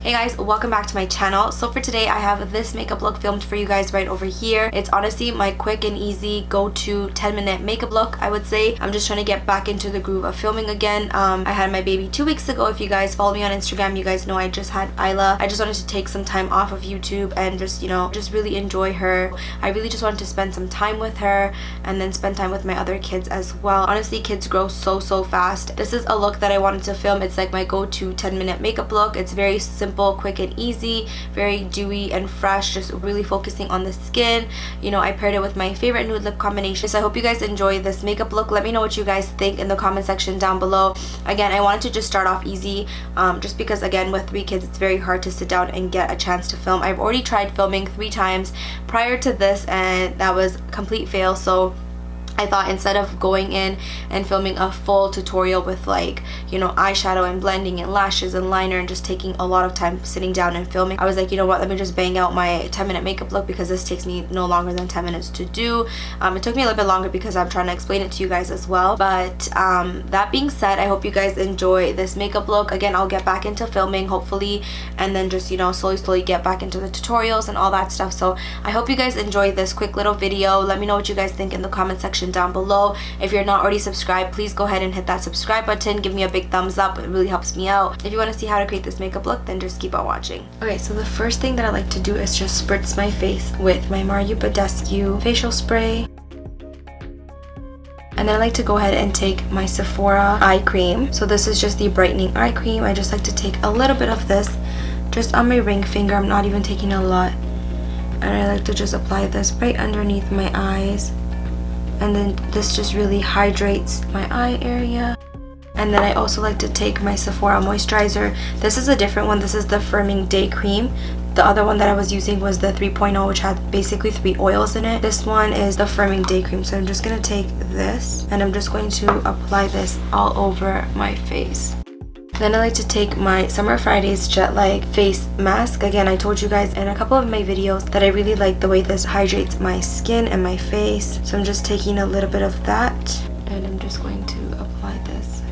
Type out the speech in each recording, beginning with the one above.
Hey guys, welcome back to my channel. So for today I have this makeup look filmed for you guys right over here. It's honestly my quick and easy go-to 10-minute makeup look, I would say. I'm just trying to get back into the groove of filming again. I had my baby 2 weeks ago. If you guys follow me on Instagram, you guys know I just had Isla. I just wanted to take some time off of YouTube and just, you know, just really enjoy her. I really just wanted to spend some time with her and then spend time with my other kids as well. Honestly, kids grow so fast. This is a look that I wanted to film. It's like my go-to 10-minute makeup look. It's very simple, quick and easy, very dewy and fresh, just really focusing on the skin. You know, I paired it with my favorite nude lip combination. So I hope you guys enjoy this makeup look. Let me know what you guys think in the comment section down below. Again, I wanted to just start off easy, just because again with 3 kids it's very hard to sit down and get a chance to film. I've already tried filming 3 times prior to this and that was a complete fail. So I thought instead of going in and filming a full tutorial with, like, you know, eyeshadow and blending and lashes and liner and just taking a lot of time sitting down and filming, I was like, you know what, let me just bang out my 10-minute makeup look because this takes me no longer than 10 minutes to do. It took me a little bit longer because I'm trying to explain it to you guys as well. But that being said, I hope you guys enjoy this makeup look. Again, I'll get back into filming hopefully and then just, you know, slowly get back into the tutorials and all that stuff. So I hope you guys enjoy this quick little video. Let me know what you guys think in the comment section down below. If you're not already subscribed, please go ahead and hit that subscribe button. Give me a big thumbs up. It really helps me out. If you want to see how to create this makeup look, then just keep on watching. Okay, so the first thing that I like to do is just spritz my face with my MARC facial spray. And then I like to go ahead and take my Sephora eye cream. So this is just the brightening eye cream. I just like to take a little bit of this just on my ring finger. I'm not even taking a lot. And I like to just apply this right underneath my eyes. And then this just really hydrates my eye area. And then I also like to take my Sephora moisturizer. This is a different one. This is the Firming Day Cream. The other one that I was using was the 3.0, which had basically 3 oils in it. This one is the Firming Day Cream. So I'm just going to take this and I'm just going to apply this all over my face. Then I like to take my Summer Fridays JACLYN face mask. Again, I told you guys in a couple of my videos that I really like the way this hydrates my skin and my face. So I'm just taking a little bit of that and I'm just going to apply this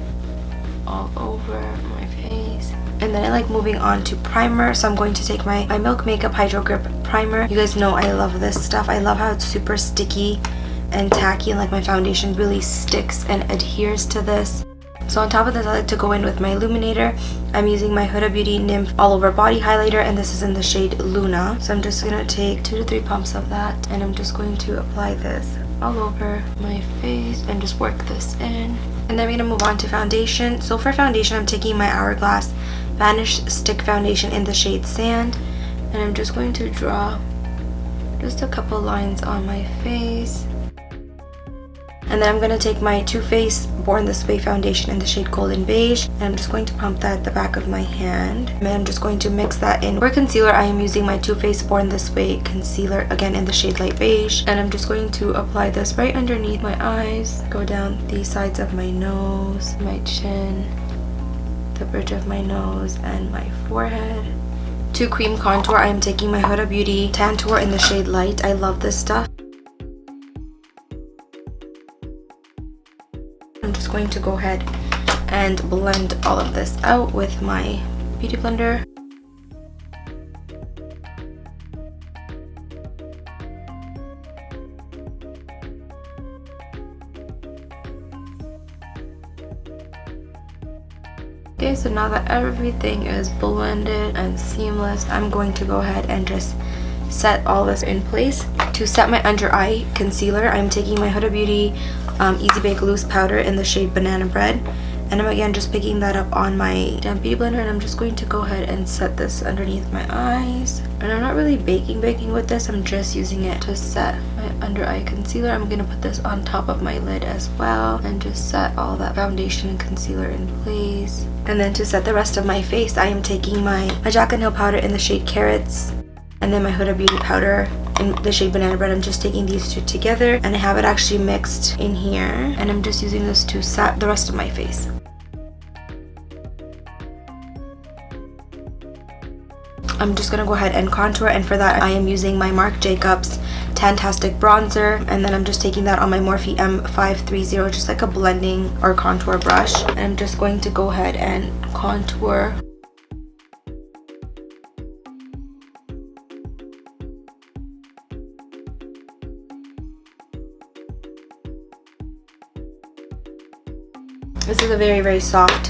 all over my face. And then I like moving on to primer. So I'm going to take my Milk Makeup Hydro Grip Primer. You guys know I love this stuff. I love how it's super sticky and tacky and like my foundation really sticks and adheres to this. So on top of this, I like to go in with my illuminator. I'm using my Huda Beauty Nymph All Over Body Highlighter, and this is in the shade Luna. So I'm just going to take 2 to 3 pumps of that, and I'm just going to apply this all over my face and just work this in. And then we're going to move on to foundation. So for foundation, I'm taking my HOURGLASS Vanish Stick Foundation in the shade Sand, and I'm just going to draw just a couple lines on my face. And then I'm going to take my Too Faced Born This Way foundation in the shade Golden Beige. And I'm just going to pump that at the back of my hand. And then I'm just going to mix that in. For concealer, I am using my Too Faced Born This Way concealer, again in the shade Light Beige. And I'm just going to apply this right underneath my eyes. Go down the sides of my nose, my chin, the bridge of my nose, and my forehead. To cream contour, I am taking my Huda Beauty TANTOUR in the shade Light. I love this stuff. I'm just going to go ahead and blend all of this out with my beauty blender. Okay, so now that everything is blended and seamless, I'm going to go ahead and just set all this in place. To set my under eye concealer, I'm taking my Huda Beauty Easy Bake Loose Powder in the shade Banana Bread. And I'm again just picking that up on my damp beauty blender, and I'm just going to go ahead and set this underneath my eyes. And I'm not really baking with this, I'm just using it to set my under eye concealer. I'm going to put this on top of my lid as well and just set all that foundation and concealer in place. And then to set the rest of my face, I am taking my JACLYN Hill powder in the shade Carrots, and then my Huda Beauty powder in the shade Banana Bread. I'm just taking these 2 together and I have it actually mixed in here, and I'm just using this to set the rest of my face. I'm just gonna go ahead and contour, and for that I am using my Marc Jacobs TAN-TASTIC bronzer, and then I'm just taking that on my Morphe M530, just like a blending or contour brush, and I'm just going to go ahead and contour This is a very soft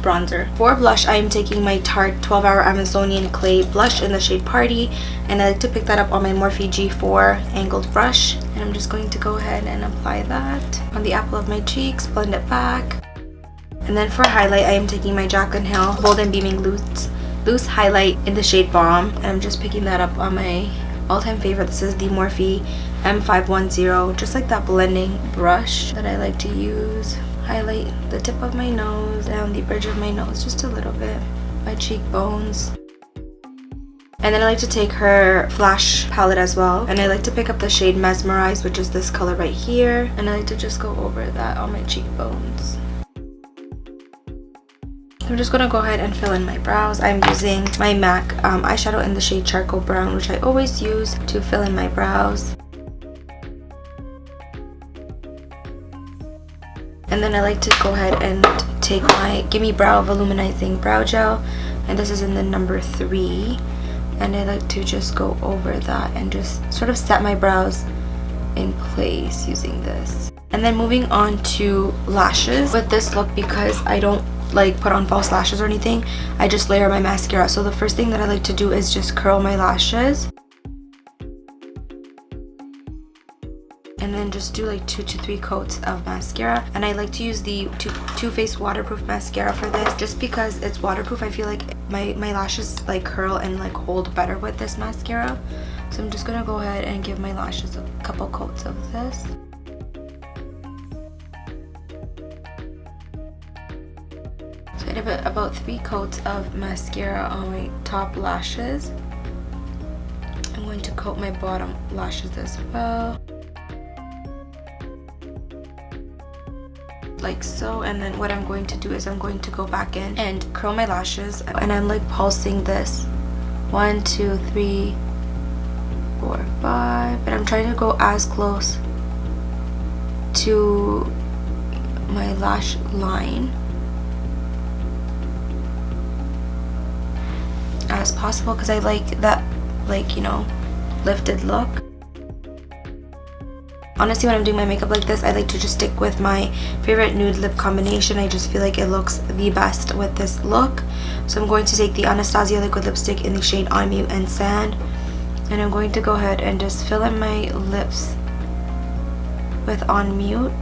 bronzer. For blush, I am taking my Tarte 12-Hour Amazonian Clay blush in the shade Party, and I like to pick that up on my Morphe G4 angled brush, and I'm just going to go ahead and apply that on the apple of my cheeks, blend it back. And then for highlight, I am taking my JACLYN Hill Bold and Beaming Loose Highlight in the shade Balm, and I'm just picking that up on my all-time favorite. This is the Morphe M510, just like that blending brush that I like to use. Highlight the tip of my nose, down the bridge of my nose, just a little bit, my cheekbones. And then I like to take her Flash palette as well, and I like to pick up the shade Mesmerize, which is this color right here, and I like to just go over that on my cheekbones. I'm just gonna go ahead and fill in my brows. I'm using my MAC eyeshadow in the shade Charcoal Brown, which I always use to fill in my brows. And then I like to go ahead and take my Gimme Brow Voluminizing Brow Gel, and this is in the number 3. And I like to just go over that and just sort of set my brows in place using this. And then moving on to lashes. With this look, because I don't like put on false lashes or anything, I just layer my mascara. So the first thing that I like to do is just curl my lashes. And then just do like 2 to 3 coats of mascara, and I like to use the Too Faced waterproof mascara for this, just because it's waterproof. I feel like my lashes like curl and like hold better with this mascara. So I'm just gonna go ahead and give my lashes a couple coats of this. So I did about 3 coats of mascara on my top lashes. I'm going to coat my bottom lashes as well, like so. And then what I'm going to do is I'm going to go back in and curl my lashes, and I'm like pulsing this 1 2 3 4 5, and I'm trying to go as close to my lash line as possible, because I like that, like, you know, lifted look. Honestly, when I'm doing my makeup like this, I like to just stick with my favorite nude lip combination. I just feel like it looks the best with this look. So I'm going to take the Anastasia liquid lipstick in the shade On Mute and Sand, and I'm going to go ahead and just fill in my lips with On Mute.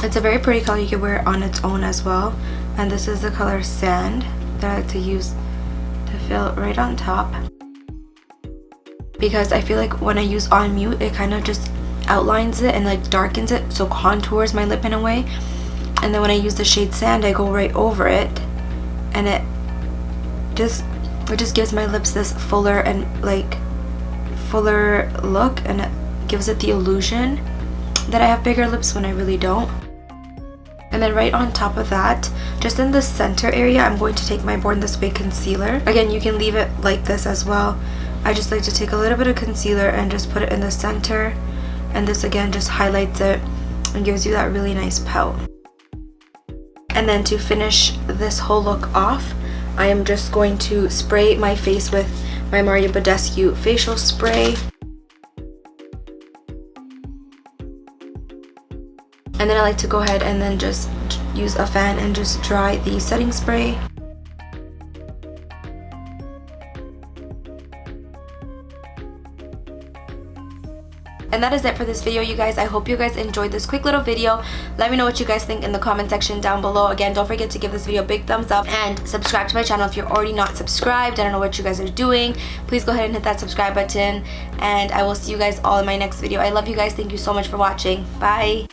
It's a very pretty color. You can wear it on its own as well. And this is the color Sand that I like to use to fill right on top, because I feel like when I use On Mute, it kind of just outlines it and like darkens it, so contours my lip in a way. And then when I use the shade Sand, I go right over it, and it just gives my lips this fuller and like fuller look, and it gives it the illusion that I have bigger lips when I really don't. And then right on top of that, just in the center area, I'm going to take my Born This Way concealer. Again, you can leave it like this as well. I just like to take a little bit of concealer and just put it in the center, and this again just highlights it and gives you that really nice pout. And then to finish this whole look off, I am just going to spray my face with my Mario Badescu facial spray. And then I like to go ahead and then just use a fan and just dry the setting spray. And that is it for this video, you guys. I hope you guys enjoyed this quick little video. Let me know what you guys think in the comment section down below. Again, don't forget to give this video a big thumbs up and subscribe to my channel if you're already not subscribed. I don't know what you guys are doing. Please go ahead and hit that subscribe button, and I will see you guys all in my next video. I love you guys. Thank you so much for watching. Bye.